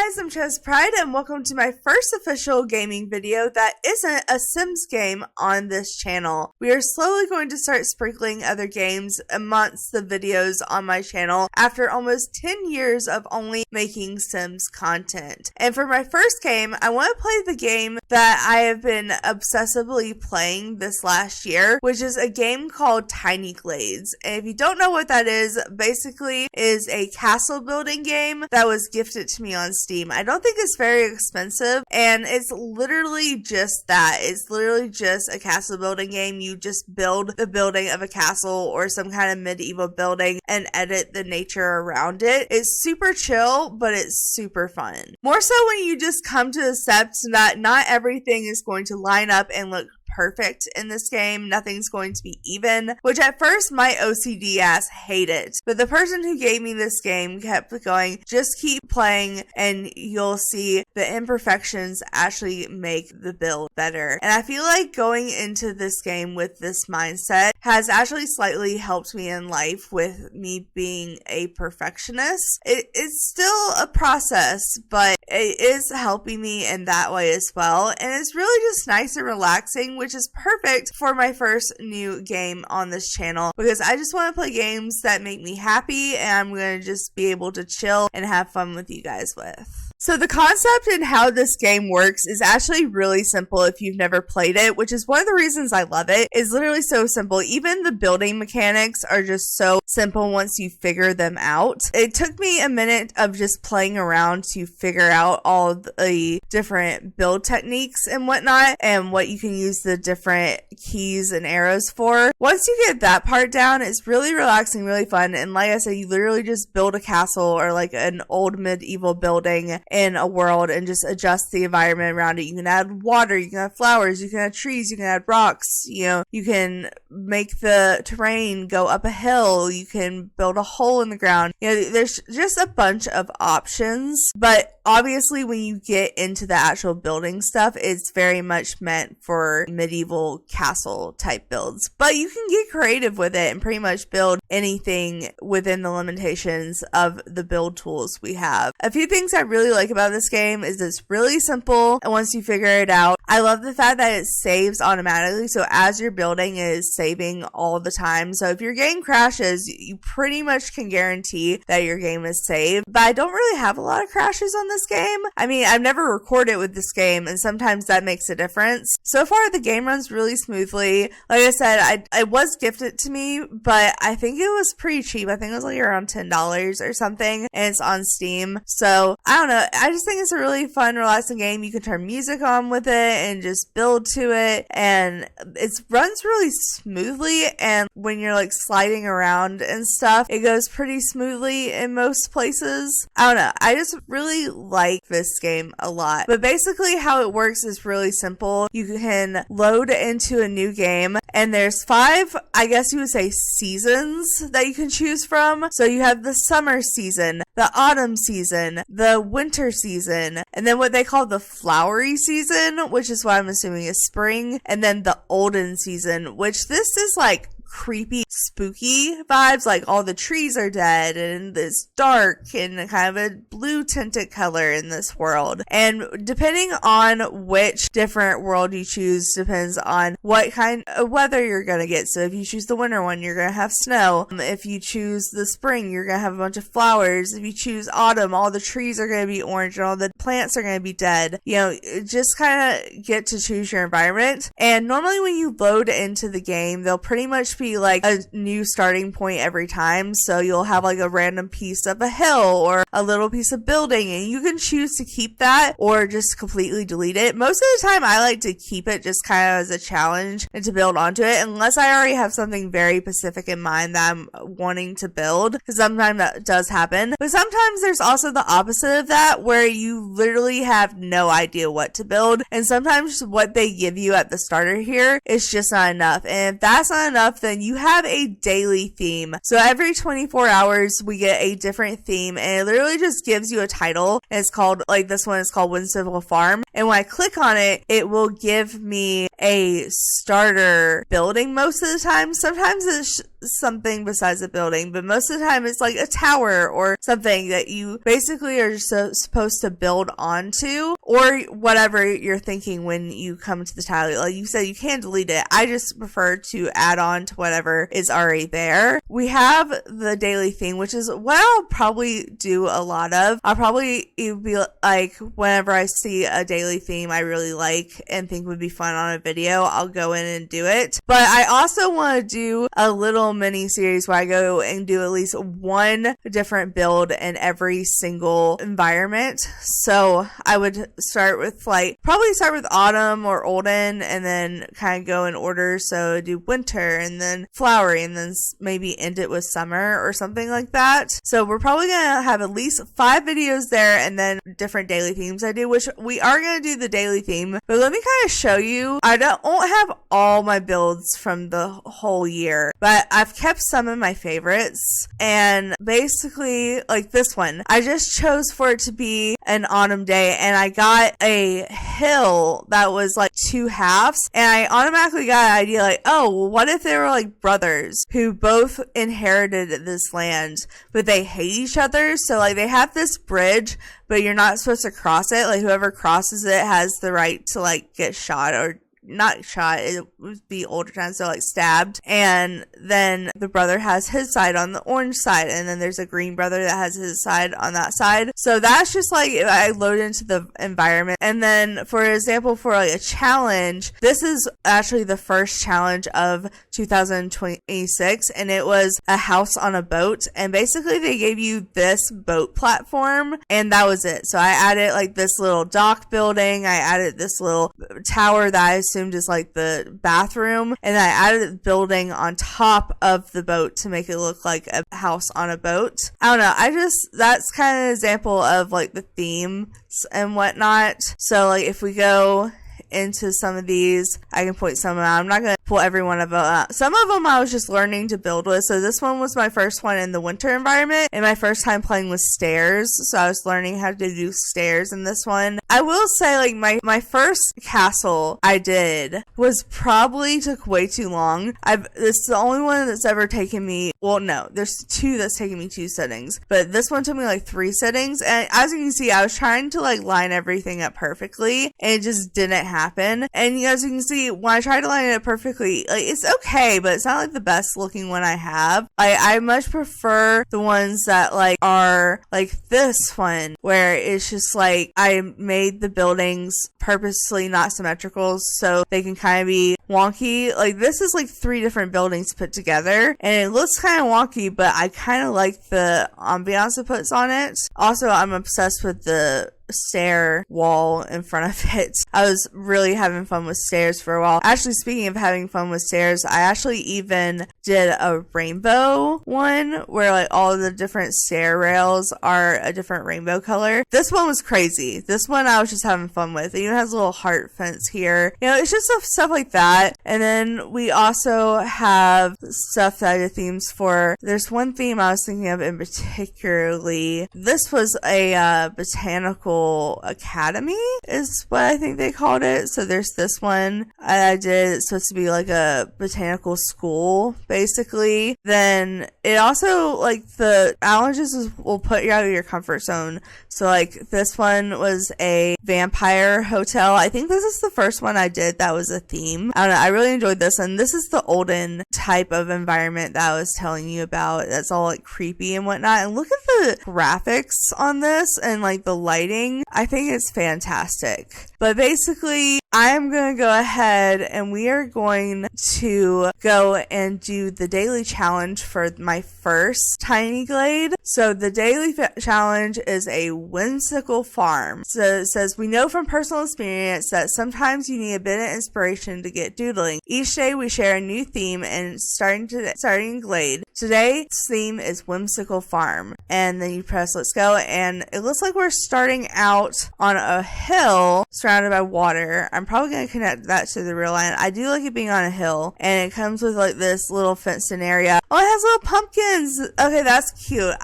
guys, I'm Chez Pride and welcome to my first official gaming video that isn't a Sims game on this channel. We are slowly going to start sprinkling other games amongst the videos on my channel after almost 10 years of only making Sims content. And for my first game, I want to play the game that I have been obsessively playing this last year, which is a game called Tiny Glades. And if you don't know what that is, basically is a castle building game that was gifted to me on Steam. I don't think it's very expensive, and it's literally just that. It's literally just a castle building game. You just build the building of a castle or some kind of medieval building and edit the nature around it. It's super chill, but it's super fun. More so when you just come to accept that not everything is going to line up and look perfect in this game. Nothing's going to be even, which at first my OCD ass hated. But the person who gave me this game kept going, just keep playing and you'll see the imperfections actually make the build better. And I feel like going into this game with this mindset has actually slightly helped me in life with me being a perfectionist. It's still a process, but it is helping me in that way as well. And it's really just nice and relaxing, which is perfect for my first new game on this channel because I just want to play games that make me happy and I'm going to just be able to chill and have fun with you guys with. So the concept and how this game works is actually really simple if you've never played it, which is one of the reasons I love it. It's literally so simple. Even the building mechanics are just so simple once you figure them out. It took me a minute of just playing around to figure out all the different build techniques and whatnot and what you can use the different keys and arrows for. Once you get that part down, it's really relaxing, really fun. And like I said, you literally just build a castle or like an old medieval building in a world and just adjust the environment around it. You can add water, you can add flowers, you can add trees, you can add rocks, you can make the terrain go up a hill, you can build a hole in the ground. There's just a bunch of options, but obviously when you get into the actual building stuff, it's very much meant for medieval castle type builds. But you can get creative with it and pretty much build anything within the limitations of the build tools we have. A few things I really like about this game is it's really simple, and once you figure it out, I love the fact that it saves automatically, so as you're building it is saving all the time. So if your game crashes, you pretty much can guarantee that your game is saved. But I don't really have a lot of crashes on this game. I mean, I've never recorded with this game, and sometimes that makes a difference. So far, the game runs really smoothly. Like I said, it was gifted to me, but I think it was pretty cheap. I think it was like around $10 or something, and it's on Steam. So I don't know. I just think it's a really fun, relaxing game. You can turn music on with it and just build to it, and it runs really smoothly, and when you're like sliding around and stuff, it goes pretty smoothly in most places. I don't know. I just really like this game a lot. But basically how it works is really simple. You can load into a new game, and there's 5, I guess you would say, seasons that you can choose from. So you have the summer season, the autumn season, the winter season, and then what they call the flowery season, which is what I'm assuming is spring, and then the olden season, which this is like creepy, spooky vibes, like all the trees are dead and it's dark and kind of a blue tinted color in this world. And depending on which different world you choose depends on what kind of weather you're gonna get. So if you choose the winter one, you're gonna have snow. If you choose the spring, you're gonna have a bunch of flowers. If you choose autumn, all the trees are gonna be orange and all the plants are gonna be dead. Just kind of get to choose your environment. And normally when you load into the game, they'll pretty much be like a new starting point every time. So you'll have like a random piece of a hill or a little piece of building, and you can choose to keep that or just completely delete it. Most of the time I like to keep it just kind of as a challenge and to build onto it, unless I already have something very specific in mind that I'm wanting to build, because sometimes that does happen. But sometimes there's also the opposite of that, where you literally have no idea what to build, and sometimes what they give you at the starter here is just not enough. And if that's not enough, then you have a daily theme. So every 24 hours we get a different theme, and it literally just gives you a title, and it's called, like this one is called Whimsical Farm, and when I click on it, it will give me a starter building most of the time. Sometimes something besides a building, but most of the time it's like a tower or something that you basically are supposed to build onto, or whatever you're thinking when you come to the tile. Like you said, you can delete it. I just prefer to add on to whatever is already there. We have the daily theme, which is what I'll probably do a lot of. It would be like whenever I see a daily theme I really like and think would be fun on a video, I'll go in and do it. But I also want to do a little mini series where I go and do at least one different build in every single environment. So I would start with probably start with autumn or olden and then kind of go in order. So do winter and then flowery and then maybe end it with summer or something like that. So we're probably going to have at least 5 videos there and then different daily themes I do, which we are going to do the daily theme. But let me kind of show you. I won't have all my builds from the whole year, but I've kept some of my favorites. And basically, like this one, I just chose for it to be an autumn day, and I got a hill that was like 2 halves, and I automatically got an idea like, oh, well, what if they were like brothers who both inherited this land, but they hate each other? So like they have this bridge, but you're not supposed to cross it. Like whoever crosses it has the right to like get shot, or not shot, it would be older times, so like stabbed. And then the brother has his side on the orange side, and then there's a green brother that has his side on that side. So that's just like I load into the environment. And then for example, for like a challenge, this is actually the first challenge of 2026, and it was a house on a boat. And basically they gave you this boat platform, and that was it. So I added like this little dock building, I added this little tower that I assumed is like the bathroom, and I added a building on top of the boat to make it look like a house on a boat. I don't know, that's kind of an example of like the themes and whatnot. So like if we go into some of these, I can point some out. I'm not going to pull every one of them out. Some of them I was just learning to build with. So this one was my first one in the winter environment and my first time playing with stairs. So I was learning how to do stairs in this one. I will say like my first castle I did was probably took way too long. This is the only one that's ever taken me, well no, there's 2 that's taken me 2 sittings, but this one took me like 3 sittings. And as you can see, I was trying to like line everything up perfectly and it just didn't happen. And as you can see, when I tried to line it up perfectly, like it's okay, but it's not like the best looking one I have. I much prefer the ones that like are like this one, where it's just like I made the buildings purposely not symmetrical so they can kind of be wonky. Like this is like 3 different buildings put together and it looks kind of wonky, but I kind of like the ambiance it puts on it. Also, I'm obsessed with the stair wall in front of it. I was really having fun with stairs for a while. Actually, speaking of having fun with stairs, I actually even did a rainbow one where like all of the different stair rails are a different rainbow color. This one was crazy. This one I was just having fun with. It even has a little heart fence here. You know, it's just stuff like that. And then we also have stuff that I did themes for. There's one theme I was thinking of in particularly. This was a botanical academy is what I think they called it. So there's this one I did. It's supposed to be like a botanical school basically. Then it also like the challenges will put you out of your comfort zone. So like this one was a vampire hotel. I think this is the first one I did that was a theme. I don't know, I really enjoyed this, and this is the olden type of environment that I was telling you about. That's all like creepy and whatnot. And look at the graphics on this and like the lighting. I think it's fantastic. But basically, I'm going to go ahead and we are going to go and do the daily challenge for my first tiny glade. So the daily challenge is a whimsical farm. So it says, we know from personal experience that sometimes you need a bit of inspiration to get doodling. Each day we share a new theme and starting glade. Today's theme is whimsical farm. And then you press let's go, and it looks like we're starting out on a hill surrounded by water. I'm probably going to connect that to the real line. I do like it being on a hill, and it comes with like this little fenced in area. Oh, it has little pumpkins. Okay, that's cute.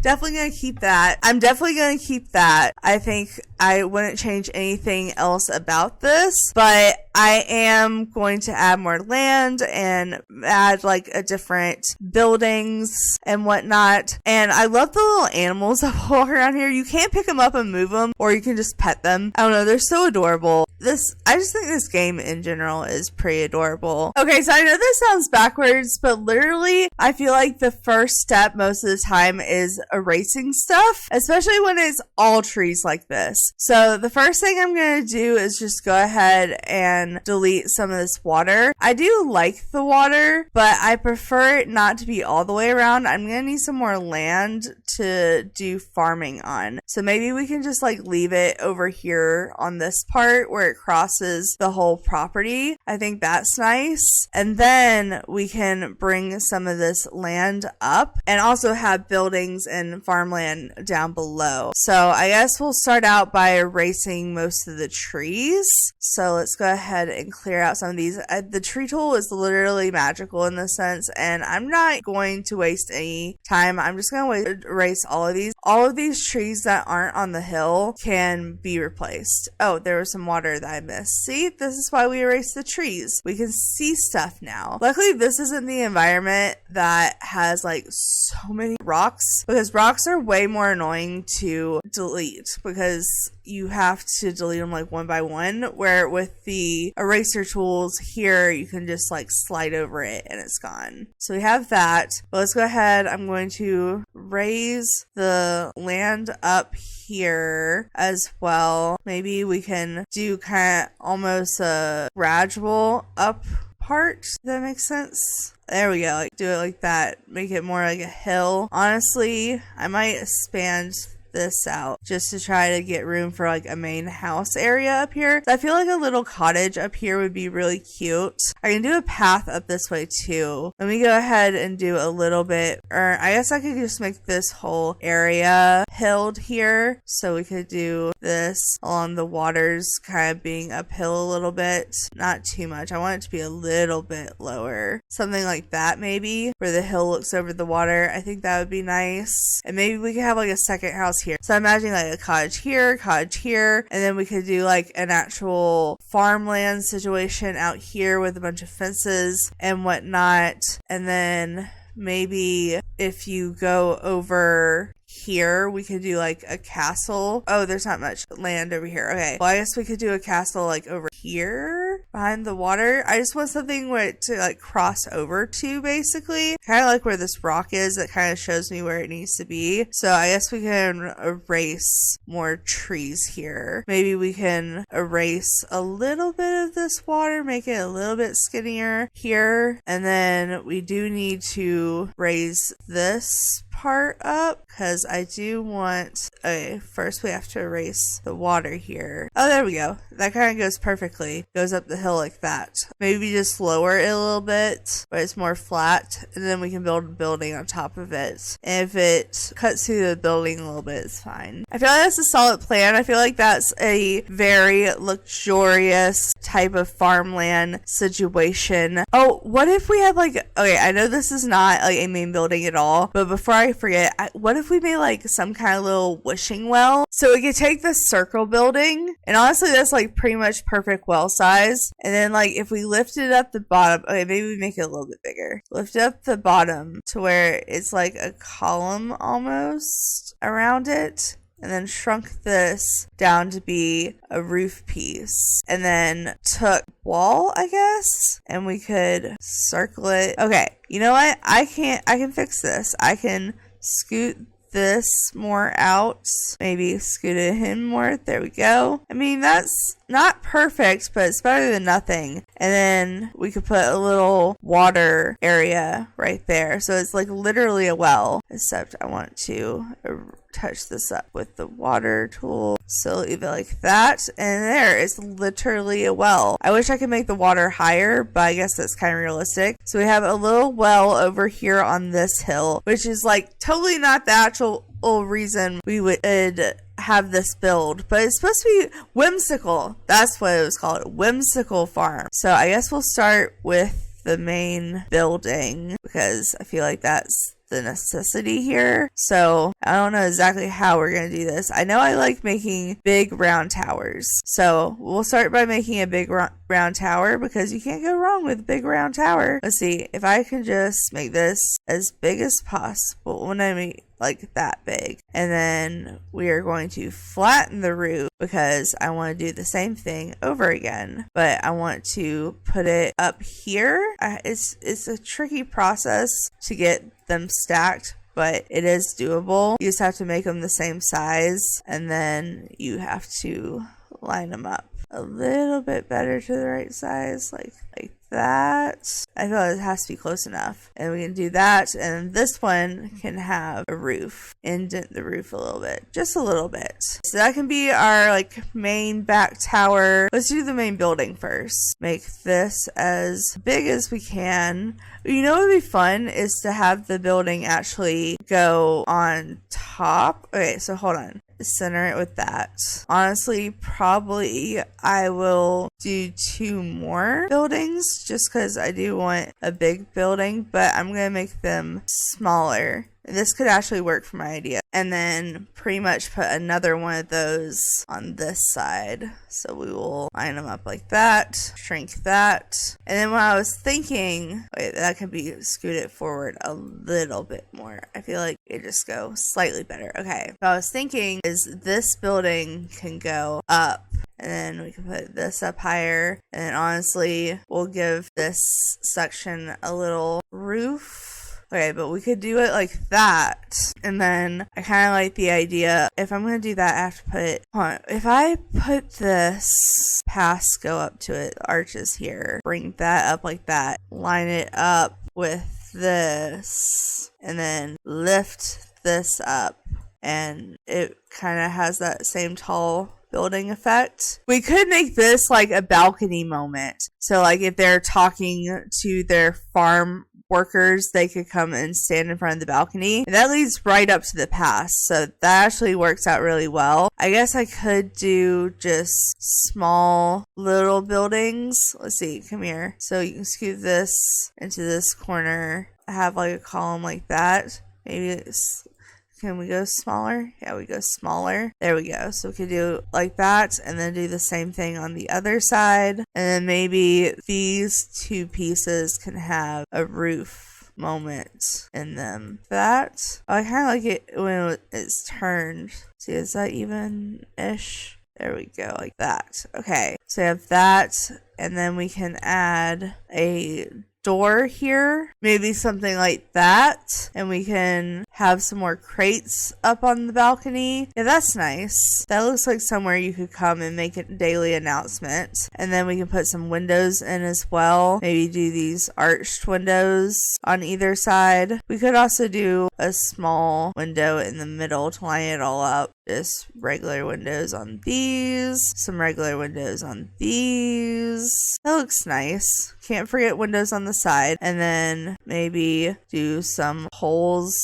Definitely gonna keep that. I think I wouldn't change anything else about this, but I am going to add more land and add like a different buildings and whatnot. And I love the little animals that walk around here. You can't pick them up and move them, or you can just pet them. I don't know, they're so adorable. I just think this game in general is pretty adorable. Okay, so I know this sounds backwards, but literally I feel like the first step most of the time is erasing stuff, especially when it's all trees like this. So the first thing I'm going to do is just go ahead and delete some of this water. I do like the water, but I prefer it not to be all the way around. I'm going to need some more land to do farming on. So maybe we can just like leave it over here on this part where it crosses the whole property. I think that's nice. And then we can bring some of this land up and also have buildings and farmland down below. So I guess we'll start out by erasing most of the trees. So let's go ahead and clear out some of these. The tree tool is literally magical in this sense, and I'm not going to waste any time. I'm just going to erase all of these. All of these trees that aren't on the hill can be replaced. Oh, there was some water that I missed. See, this is why we erased the trees. We can see stuff now. Luckily, this isn't the environment that has like so many rocks, because rocks are way more annoying to delete because you have to delete them like one by one, where with the eraser tools here you can just like slide over it and it's gone. So we have that, but let's go ahead. I'm going to raise the land up here as well. Maybe we can do kind of almost a gradual up part. Does that make sense? There we go. Like, do it like that. Make it more like a hill. Honestly, I might expand this out just to try to get room for like a main house area up here. So I feel like a little cottage up here would be really cute. I can do a path up this way too. Let me go ahead and do a little bit, or I guess I could just make this whole area hilled here. So we could do this along the waters kind of being uphill a little bit. Not too much. I want it to be a little bit lower. Something like that maybe, where the hill looks over the water. I think that would be nice. And maybe we could have like a second house here. So I'm imagining like a cottage here, and then we could do like an actual farmland situation out here with a bunch of fences and whatnot. And then maybe if you go over here, we could do like a castle. Oh, there's not much land over here. Okay, well, I guess we could do a castle like over here behind the water. I just want something where to like cross over to, basically kind of like where this rock is. That kind of shows me where it needs to be. So I guess we can erase more trees here. Maybe we can erase a little bit of this water, make it a little bit skinnier here, and then we do need to raise this part up because I do want, okay, first we have to erase the water here. Oh, there we go. That kind of goes perfectly. Goes up the hill like that. Maybe just lower it a little bit where it's more flat, and then we can build a building on top of it. And if it cuts through the building a little bit, it's fine. I feel like that's a solid plan. I feel like that's a very luxurious type of farmland situation. Oh, what if we had like, okay, I know this is not like a main building at all, but before I forget, what if we made like some kind of little wishing well? So we could take this circle building, and honestly that's like pretty much perfect well size, and then like if we lifted up the bottom, okay, maybe we make it a little bit bigger, lift up the bottom to where it's like a column almost around it, and then shrunk this down to be a roof piece, and then took wall, I guess, and we could circle it. Okay, you know what? I can fix this. I can scoot this more out, maybe scoot it in more. There we go. I mean, that's not perfect, but it's better than nothing. And then we could put a little water area right there, so it's like literally a well, except I want to touch this up with the water tool, so leave it like that, and there, it's literally a well. I wish I could make the water higher, but I guess that's kind of realistic. So we have a little well over here on this hill, which is like totally not the actual reason we would have this build, but it's supposed to be whimsical. That's what it was called, Whimsical Farm. So I guess we'll start with the main building because I feel like that's the necessity here. So I don't know exactly how we're going to do this. I know I like making big round towers. So we'll start by making a big round tower because you can't go wrong with a big round tower. Let's see if I can just make this as big as possible. When I mean like that big. And then we are going to flatten the roof because I want to do the same thing over again. But I want to put it up here. It's a tricky process to get them stacked, but it is doable. You just have to make them the same size and then you have to line them up a little bit better to the right size, like that. I feel like it has to be close enough. And we can do that. And this one can have a roof. Indent the roof a little bit. Just a little bit. So that can be our like main back tower. Let's do the main building first. Make this as big as we can. You know what would be fun is to have the building actually go on top. Okay, so hold on. Center it with that. Honestly, probably I will do 2 more buildings just because I do want a big building, but I'm going to make them smaller. This could actually work for my idea. And then pretty much put another one of those on this side. So we will line them up like that, shrink that. And then when I was thinking, wait, that could be scooted forward a little bit more. I feel like it just go slightly better. Okay. What I was thinking is this building can go up. And then we can put this up higher. And then honestly, we'll give this section a little roof. Okay, but we could do it like that. And then I kind of like the idea, if I'm going to do that, I have to put, hold on, if I put this past go up to it, arches here, bring that up like that, line it up with this, and then lift this up. And it kind of has that same tall building effect. We could make this like a balcony moment. So like if they're talking to their farm workers, they could come and stand in front of the balcony. And that leads right up to the past. So that actually works out really well. I guess I could do just small little buildings. Let's see, come here. So you can scoot this into this corner. I have like a column like that. Maybe it's, can we go smaller? Yeah, we go smaller. There we go. So we could do like that and then do the same thing on the other side. And then maybe these 2 pieces can have a roof moment in them. That, I kind of like it when it's turned. See, is that even-ish? There we go, like that. Okay, so we have that, and then we can add a door here, maybe something like that, and we can have some more crates up on the balcony. Yeah, that's nice. That looks like somewhere you could come and make a daily announcement. And then we can put some windows in as well. Maybe do these arched windows on either side. We could also do a small window in the middle to line it all up. Just regular windows on these, some regular windows on these. That looks nice. Can't forget windows on the side. And then maybe do some holes.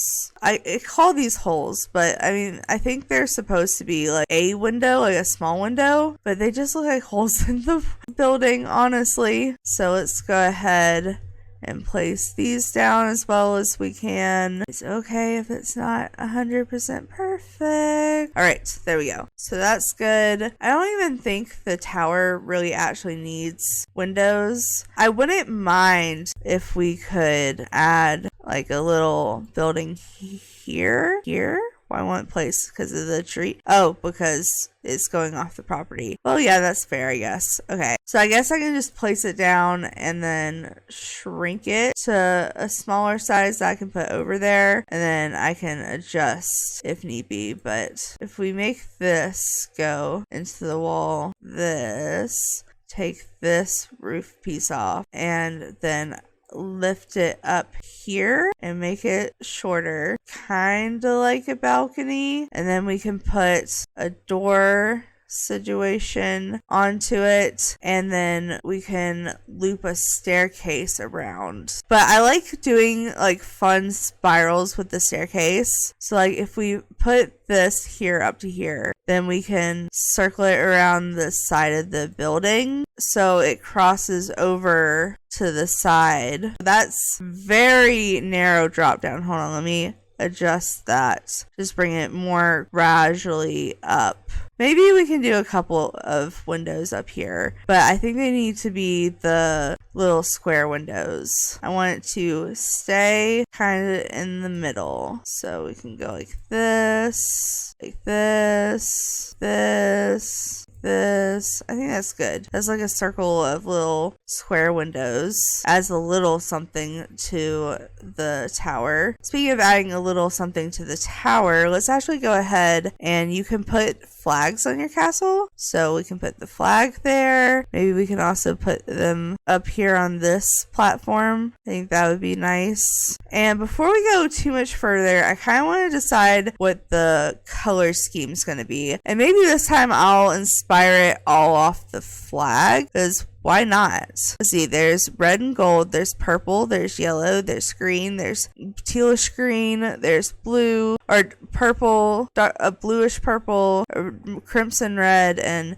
I call these holes, but I mean, I think they're supposed to be like a window, like a small window, but they just look like holes in the building, honestly. So let's go ahead and place these down as well as we can. It's okay if it's not 100% perfect. All right, there we go. So that's good. I don't even think the tower really actually needs windows. I wouldn't mind if we could add like a little building here. Why won't place? Because of the tree? Oh, because it's going off the property. Well, yeah, that's fair, I guess. Okay, so I guess I can just place it down and then shrink it to a smaller size that I can put over there. And then I can adjust if need be. But if we make this go into the wall, this, take this roof piece off, and then lift it up here and make it shorter, kind of like a balcony. And then we can put a door situation onto it, and then we can loop a staircase around. But I like doing like fun spirals with the staircase. So like if we put this here up to here, then we can circle it around the side of the building so it crosses over to the side. That's very narrow drop down. Hold on, let me adjust that. Just bring it more gradually up. Maybe we can do a couple of windows up here, but I think they need to be the little square windows. I want it to stay kind of in the middle. So we can go like this, like this, this, this. I think that's good. That's like a circle of little square windows. Adds a little something to the tower. Speaking of adding a little something to the tower, let's actually go ahead and you can put flags on your castle. So we can put the flag there. Maybe we can also put them up here on this platform. I think that would be nice. And before we go too much further, I kind of want to decide what the color scheme is going to be. And maybe this time I'll inspire it all off the flag, because why not? Let's see, there's red and gold, there's purple, there's yellow, there's green, there's tealish green, there's blue, or purple, a bluish purple, crimson red, and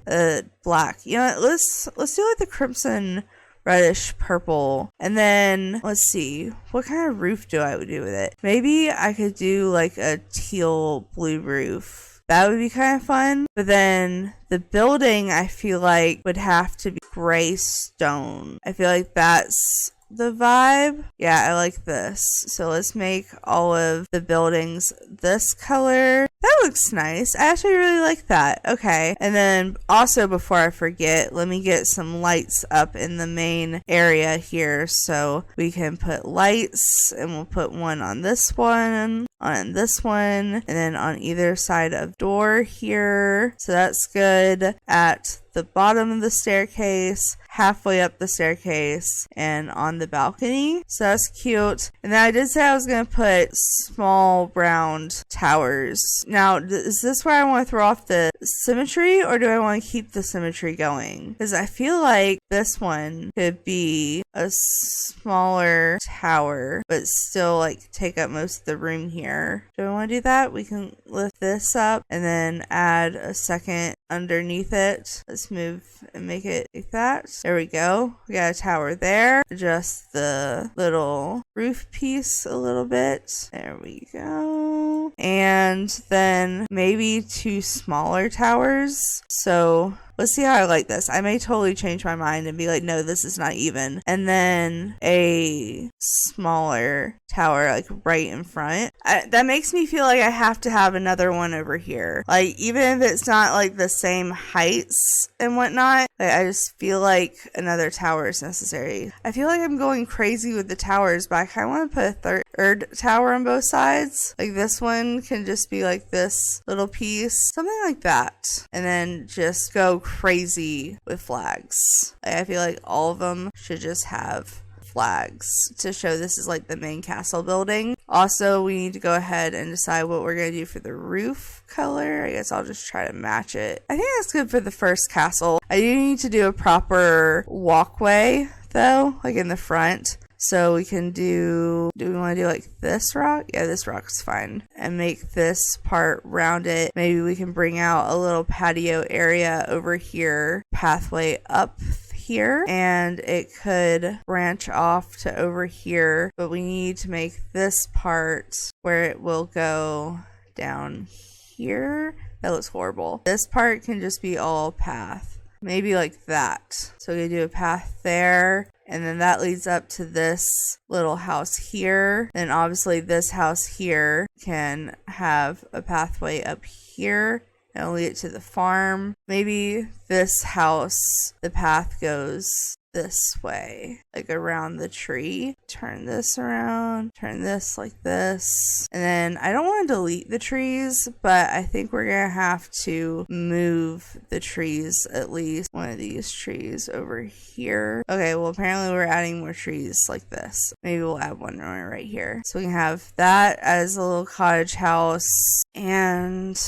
black. You know what, let's do like the crimson reddish purple. And then let's see, what kind of roof do I do with it? Maybe I could do like a teal blue roof. That would be kind of fun. But then the building, I feel like, would have to be gray stone. I feel like that's the vibe. Yeah, I like this. So let's make all of the buildings this color. That looks nice. I actually really like that. Okay. And then also, before I forget, let me get some lights up in the main area here so we can put lights, and we'll put one on this one, and then on either side of door here. So that's good. At the bottom of the staircase, halfway up the staircase, and on the balcony. So that's cute. And then I did say I was going to put small round towers. Now, is this where I want to throw off the symmetry, or do I want to keep the symmetry going? Because I feel like this one could be a smaller tower, but still like take up most of the room here. Do I want to do that? We can lift this up and then add a second underneath it. Let's move and make it like that. There we go. We got a tower there. Adjust the little roof piece a little bit. There we go. And then maybe two smaller towers. So let's see how I like this. I may totally change my mind and be like, no, this is not even. And then a smaller tower like right in front. That makes me feel like I have to have another one over here. Like, even if it's not like the same heights and whatnot, like, I just feel like another tower is necessary. I feel like I'm going crazy with the towers, but I kind of want to put a third tower on both sides. Like, this one can just be like this little piece, something like that. And then just go crazy with flags. Like, I feel like all of them should just have flags to show this is like the main castle building. Also, we need to go ahead and decide what we're going to do for the roof color. I guess I'll just try to match it. I think that's good for the first castle. I do need to do a proper walkway though, like in the front. So we can do we want to do like this rock? Yeah, this rock's fine. And make this part rounded. Maybe we can bring out a little patio area over here, pathway up here, and it could branch off to over here, but we need to make this part where it will go down here. That looks horrible. This part can just be all path. Maybe like that. So we do a path there, and then that leads up to this little house here. And obviously this house here can have a pathway up here and lead it to the farm. Maybe this house, the path goes this way, like around the tree. Turn this around, turn this like this. And then I don't want to delete the trees, but I think we're gonna have to move the trees, at least one of these trees over here. Okay, well apparently we're adding more trees like this. Maybe we'll add one more right here. So we can have that as a little cottage house. And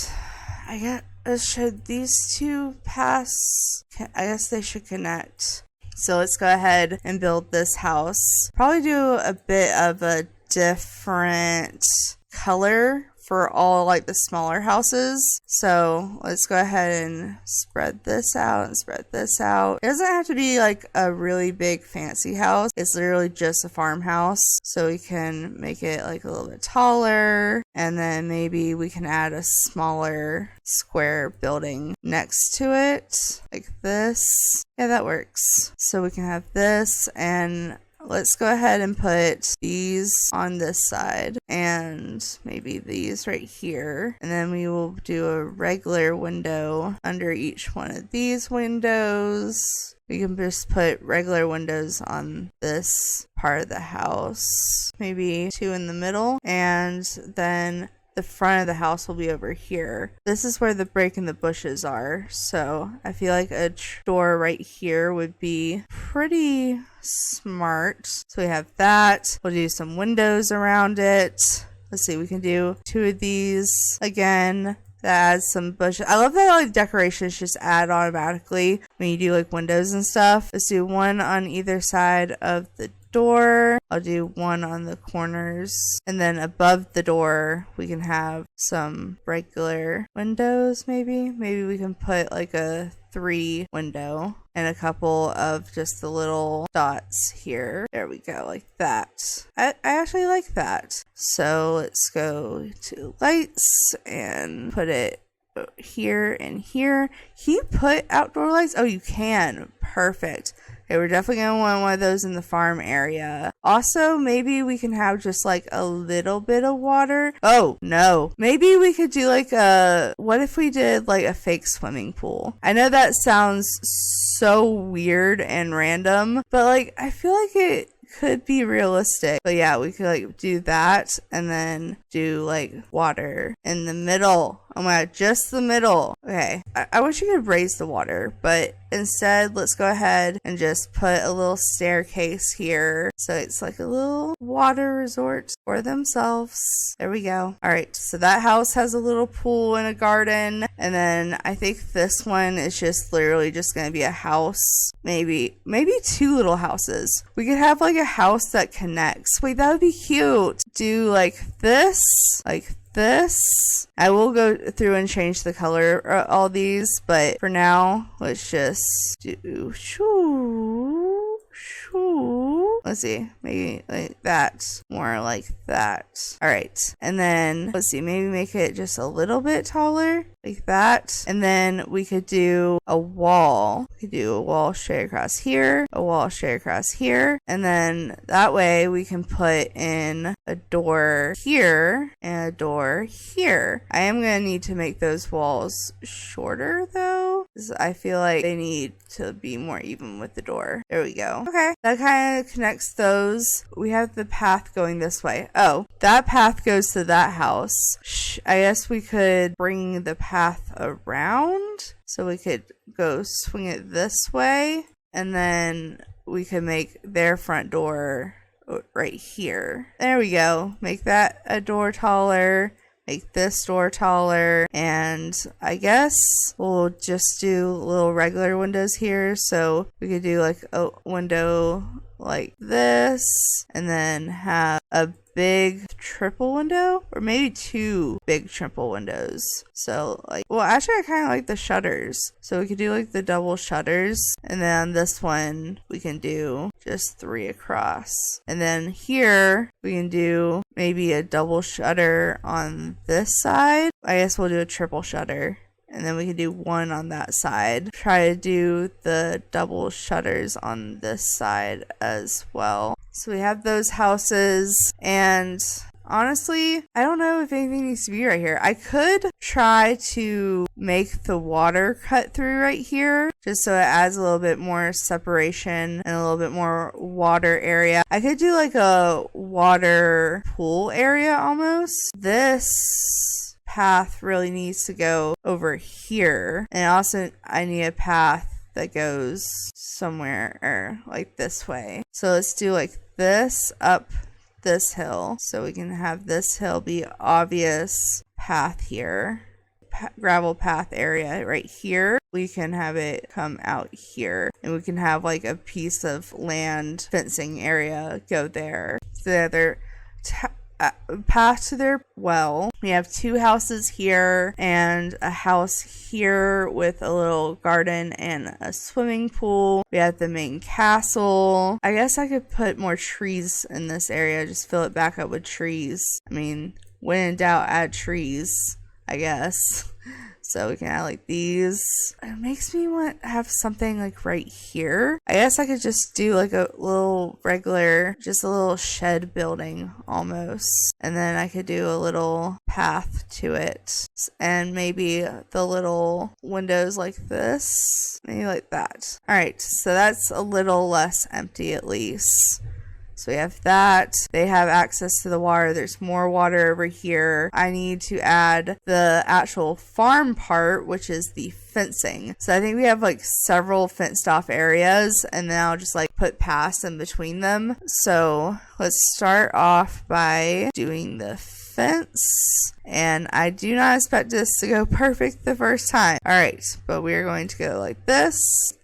should these two pass? I guess they should connect. So let's go ahead and build this house. Probably do a bit of a different color for all like the smaller houses. So let's go ahead and spread this out and spread this out. It doesn't have to be like a really big fancy house. It's literally just a farmhouse. So we can make it like a little bit taller, and then maybe we can add a smaller square building next to it like this. Yeah, that works. So we can have this, and let's go ahead and put these on this side and maybe these right here. And then we will do a regular window under each one of these windows. We can just put regular windows on this part of the house. Maybe 2 in the middle. And then the front of the house will be over here. This is where the break in the bushes are. So I feel like a door right here would be pretty smart. So we have that. We'll do some windows around it. Let's see, we can do 2 of these again. That adds some bushes. I love that like decorations just add automatically when you do like windows and stuff. Let's do 1 on either side of the door. I'll do 1 on the corners, and then above the door we can have some regular windows. Maybe we can put like a 3 window and a couple of just the little dots here. There we go, like that. I actually like that. So let's go to lights and put it here and here. Can you put outdoor lights? Oh, you can. Perfect. Okay, we're definitely going to want one of those in the farm area. Also, maybe we can have just like a little bit of water. Oh, no. Maybe we could do like what if we did like a fake swimming pool? I know that sounds so weird and random, but like I feel like it could be realistic. But yeah, we could like do that and then do like water in the middle. Oh my god, just the middle. Okay, I wish you could raise the water, but instead let's go ahead and just put a little staircase here so it's like a little water resort for themselves. There we go. All right, so that house has a little pool and a garden, and then I think this one is just literally just gonna be a house. Maybe 2 little houses. We could have like a house that connects. Wait, that would be cute. Do like this, like this. I will go through and change the color of all these, but for now let's just do let's see, maybe like that, more like that. All right, and then let's see, maybe make it just a little bit taller like that, and then we could do a wall. We could do a wall straight across here, a wall straight across here, and then that way we can put in a door here and a door here. I am gonna need to make those walls shorter though, because I feel like they need to be more even with the door. There we go. Okay, that kind of connects those. We have the path going this way. Oh, that path goes to that house. I guess we could bring the path around, so we could go swing it this way, and then we could make their front door right here. There we go. Make that a door taller, make this door taller, and I guess we'll just do little regular windows here. So we could do like a window like this, and then have a big triple window, or maybe 2 big triple windows. So like, well, actually I kind of like the shutters, so we could do like the double shutters, and then on this one we can do just 3 across, and then here we can do maybe a double shutter on this side. I guess we'll do a triple shutter, and then we can do 1 on that side. Try to do the double shutters on this side as well. So we have those houses, and honestly, I don't know if anything needs to be right here. I could try to make the water cut through right here, just so it adds a little bit more separation and a little bit more water area. I could do like a water pool area almost. This path really needs to go over here, and also I need a path that goes somewhere or like this way. So let's do like this up this hill, so we can have this hill be obvious path here. gravel path area right here. We can have it come out here, and we can have like a piece of land fencing area go there. So the other path to their well. We have 2 houses here and a house here with a little garden and a swimming pool. We have the main castle. I guess I could put more trees in this area, just fill it back up with trees. I mean, when in doubt, add trees, I guess. So we can add like these. It makes me want to have something like right here. I guess I could just do like a little regular, just a little shed building almost. And then I could do a little path to it. And maybe the little windows like this. Maybe like that. Alright, so that's a little less empty at least. So we have that. They have access to the water. There's more water over here. I need to add the actual farm part, which is the fencing. So I think we have like several fenced off areas, and then I'll just like put paths in between them. So let's start off by doing the fence, and I do not expect this to go perfect the first time. Alright, but we are going to go like this,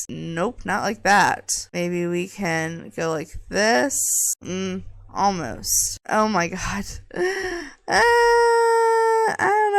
nope, not like that. Maybe we can go like this, almost. Oh my god. I don't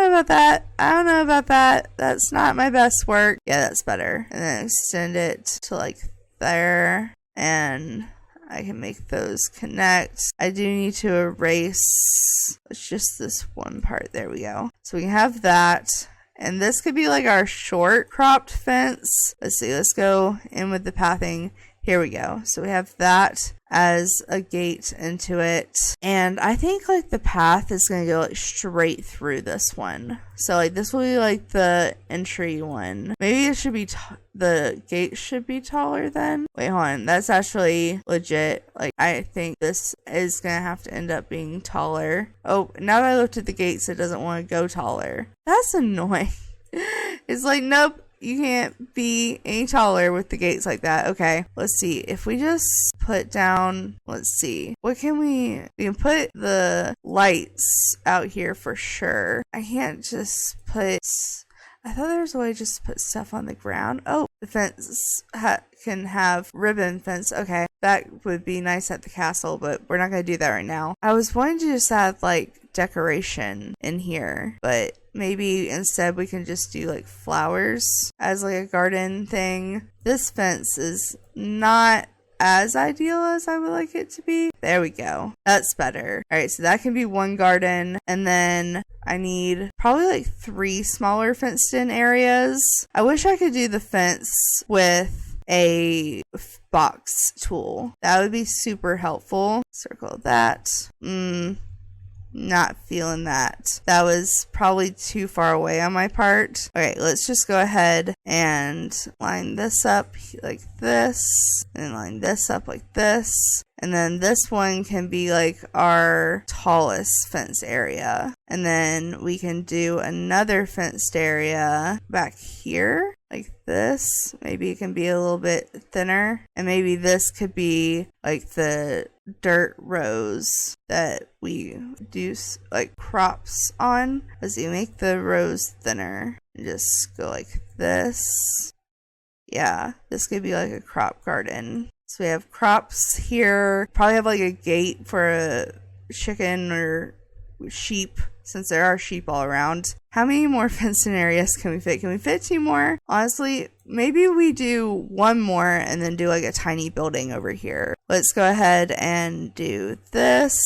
know about that. That's not my best work. Yeah, that's better. And then extend it to like there, and I can make those connect. I do need to erase, it's just this one part. There we go. So we can have that. And this could be like our short cropped fence. Let's see, let's go in with the pathing. Here we go. So we have that as a gate into it. And I think like the path is going to go like straight through this one. So like this will be like the entry one. Maybe it should be, the gate should be taller then. Wait, hold on. That's actually legit. Like I think this is going to have to end up being taller. Oh, now that I looked at the gates, it doesn't want to go taller. That's annoying. It's like, nope. You can't be any taller with the gates like that. Okay, let's see. If we just put down, let's see. What can we can put the lights out here for sure. I can't just put, I thought there was a way just to put stuff on the ground. Oh, the fence can have ribbon fence. Okay, that would be nice at the castle, but we're not going to do that right now. I was wanting to just add like decoration in here, but maybe instead we can just do like flowers as like a garden thing. This fence is not as ideal as I would like it to be. There we go. That's better. Alright, so that can be one garden, and then I need probably like 3 smaller fenced in areas. I wish I could do the fence with a box tool. That would be super helpful. Circle that. Not feeling that. That was probably too far away on my part. Okay, let's just go ahead and line this up like this, and line this up like this. And then this one can be like our tallest fence area. And then we can do another fenced area back here like this. Maybe it can be a little bit thinner. And maybe this could be like the dirt rows that we do like crops on. As you make the rows thinner, and just go like this. Yeah, this could be like a crop garden. So we have crops here. Probably have like a gate for a chicken or sheep, since there are sheep all around. How many more fencing areas can we fit? Can we fit 2 more? Honestly, maybe we do 1 more and then do like a tiny building over here. Let's go ahead and do this,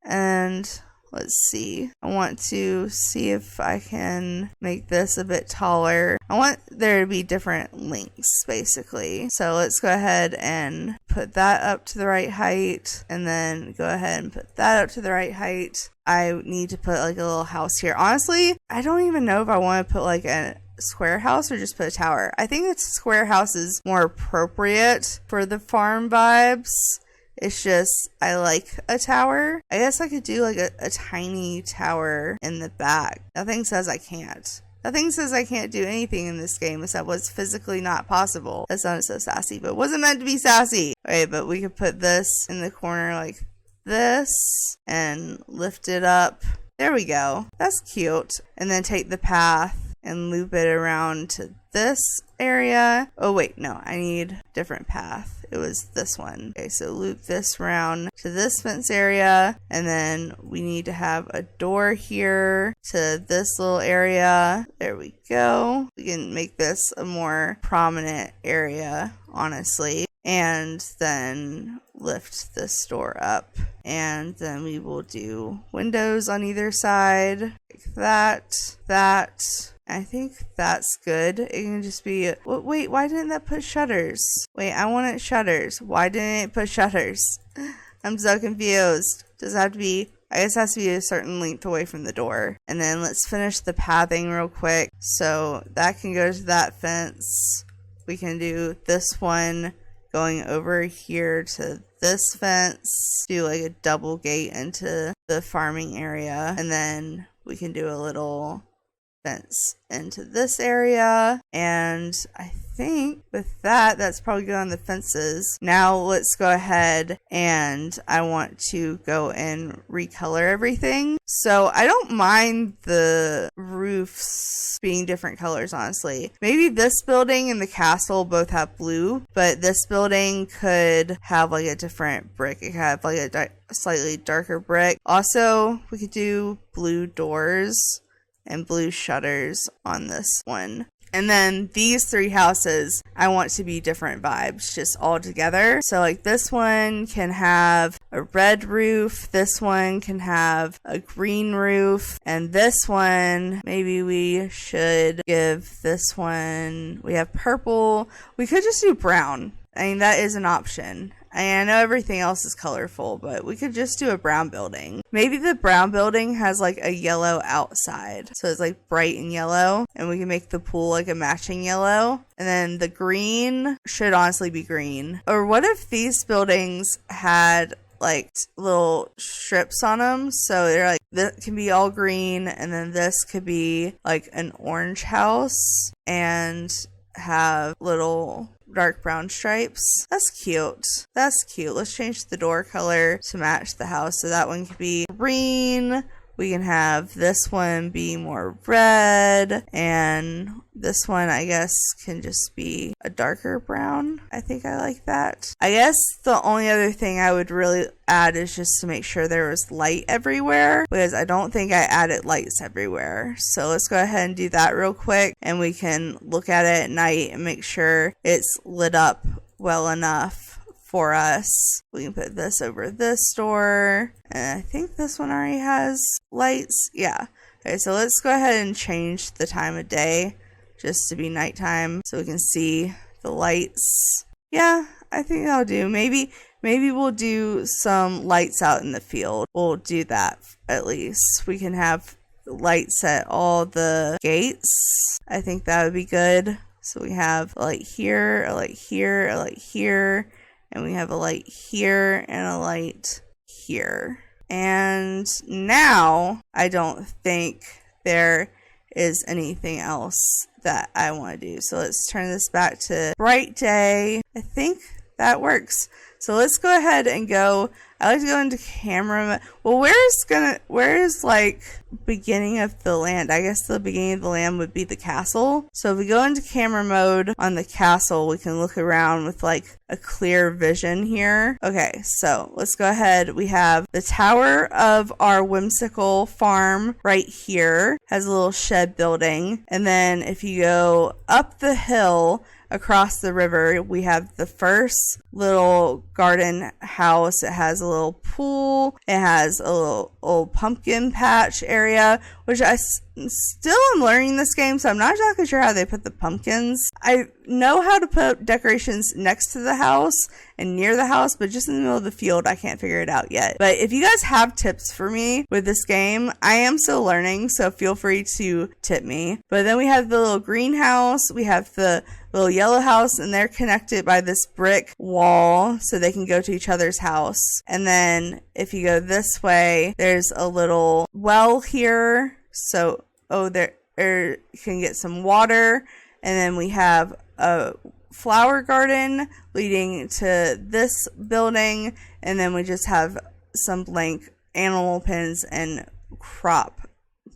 and let's see. I want to see if I can make this a bit taller. I want there to be different lengths, basically. So let's go ahead and put that up to the right height, and then go ahead and put that up to the right height. I need to put like a little house here. Honestly, I don't even know if I want to put like a square house or just put a tower. I think a square house is more appropriate for the farm vibes. It's just, I like a tower. I guess I could do like a tiny tower in the back. Nothing says I can't. Nothing says I can't do anything in this game except what's physically not possible. That sounded so sassy, but it wasn't meant to be sassy. Okay, but we could put this in the corner like this and lift it up. There we go. That's cute. And then take the path and loop it around to this area. Oh wait, no, I need a different path. It was this one. Okay, so loop this around to this fence area, and then we need to have a door here to this little area. There we go. We can make this a more prominent area, honestly. And then lift this door up, and then we will do windows on either side like that. I think that's good. It can just be, wait, why didn't that put shutters? Wait, I wanted shutters. Why didn't it put shutters? I'm so confused. Does it have to be, I guess it has to be a certain length away from the door. And then let's finish the pathing real quick. So that can go to that fence. We can do this one going over here to this fence, do like a double gate into the farming area, and then we can do a little fence into this area. And I think with that, that's probably good on the fences. Now let's go ahead, and I want to go and recolor everything. So I don't mind the roofs being different colors, honestly. Maybe this building and the castle both have blue, but this building could have like a different brick. It could have like a slightly darker brick. Also, we could do blue doors and blue shutters on this one. And then these three houses, I want to be different vibes, just all together. So like this one can have a red roof, this one can have a green roof, and this one, maybe we should give this one, we have purple. We could just do brown. I mean, that is an option. I know everything else is colorful, but we could just do a brown building. Maybe the brown building has like a yellow outside. So it's like bright and yellow, and we can make the pool like a matching yellow. And then the green should honestly be green. Or what if these buildings had like little strips on them? So they're like, that can be all green, and then this could be like an orange house and have little dark brown stripes. That's cute. That's cute. Let's change the door color to match the house. So that one could be green. We can have this one be more red, and this one I guess can just be a darker brown. I think I like that. I guess the only other thing I would really add is just to make sure there was light everywhere, because I don't think I added lights everywhere. So let's go ahead and do that real quick, and we can look at it at night and make sure it's lit up well enough for us. We can put this over this door, and I think this one already has lights. Yeah. Okay, so let's go ahead and change the time of day just to be nighttime so we can see the lights. Yeah, I think that'll do. Maybe we'll do some lights out in the field. We'll do that at least. We can have lights at all the gates. I think that would be good. So we have a light here, a light here, a light here, and we have a light here and a light here. And now I don't think there is anything else that I want to do. So let's turn this back to bright day. I think that works. So let's go ahead and go. I like to go into camera. Well, where's like beginning of the land? I guess the beginning of the land would be the castle. So if we go into camera mode on the castle, we can look around with like a clear vision here. Okay, so let's go ahead. We have the tower of our Whimsical farm right here. Has a little shed building. And then if you go up the hill across the river, we have the first little garden house. It has a little pool. It has a little old pumpkin patch area, which I still am learning this game, so I'm not exactly sure how they put the pumpkins. I know how to put decorations next to the house and near the house, but just in the middle of the field, I can't figure it out yet. But if you guys have tips for me with this game, I am still learning, so feel free to tip me. But then we have the little greenhouse. We have the little yellow house, and they're connected by this brick wall so they can go to each other's house. And then if you go this way, there's a little well here. So, there can get some water. And then we have a flower garden leading to this building. And then we just have some blank animal pens and crop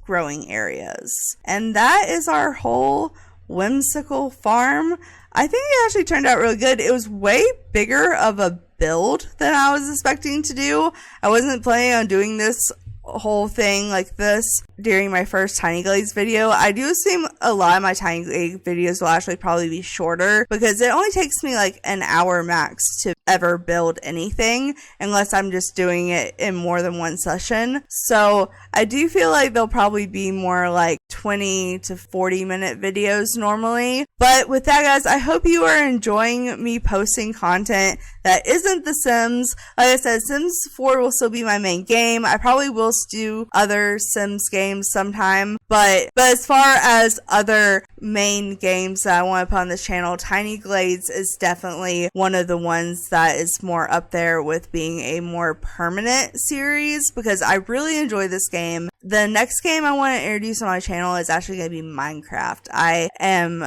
growing areas. And that is our whole Whimsical farm. I think it actually turned out really good. It was way bigger of a build than I was expecting to do. I wasn't planning on doing this whole thing like this during my first Tiny Glades video. I do assume a lot of my Tiny Glade videos will actually probably be shorter because it only takes me like an hour max to ever build anything unless I'm just doing it in more than one session. So I do feel like they'll probably be more like 20 to 40 minute videos normally. But with that, guys, I hope you are enjoying me posting content that isn't The Sims. Like I said, Sims 4 will still be my main game. I probably will do other Sims games sometime, but as far as other main games that I want to put on this channel, Tiny Glades is definitely one of the ones that is more up there with being a more permanent series because I really enjoy this game. The next game I want to introduce on my channel is actually going to be Minecraft. I am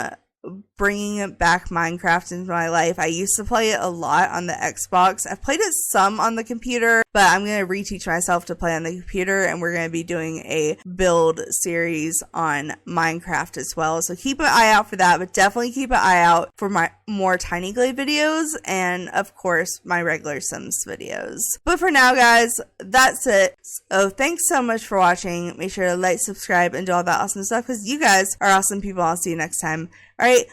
bringing back Minecraft into my life. I used to play it a lot on the Xbox. I've played it some on the computer, but I'm going to reteach myself to play on the computer, and we're going to be doing a build series on Minecraft as well. So keep an eye out for that, but definitely keep an eye out for my more Tiny Glade videos and, of course, my regular Sims videos. But for now, guys, that's it. So thanks so much for watching. Make sure to like, subscribe, and do all that awesome stuff because you guys are awesome people. I'll see you next time. All right,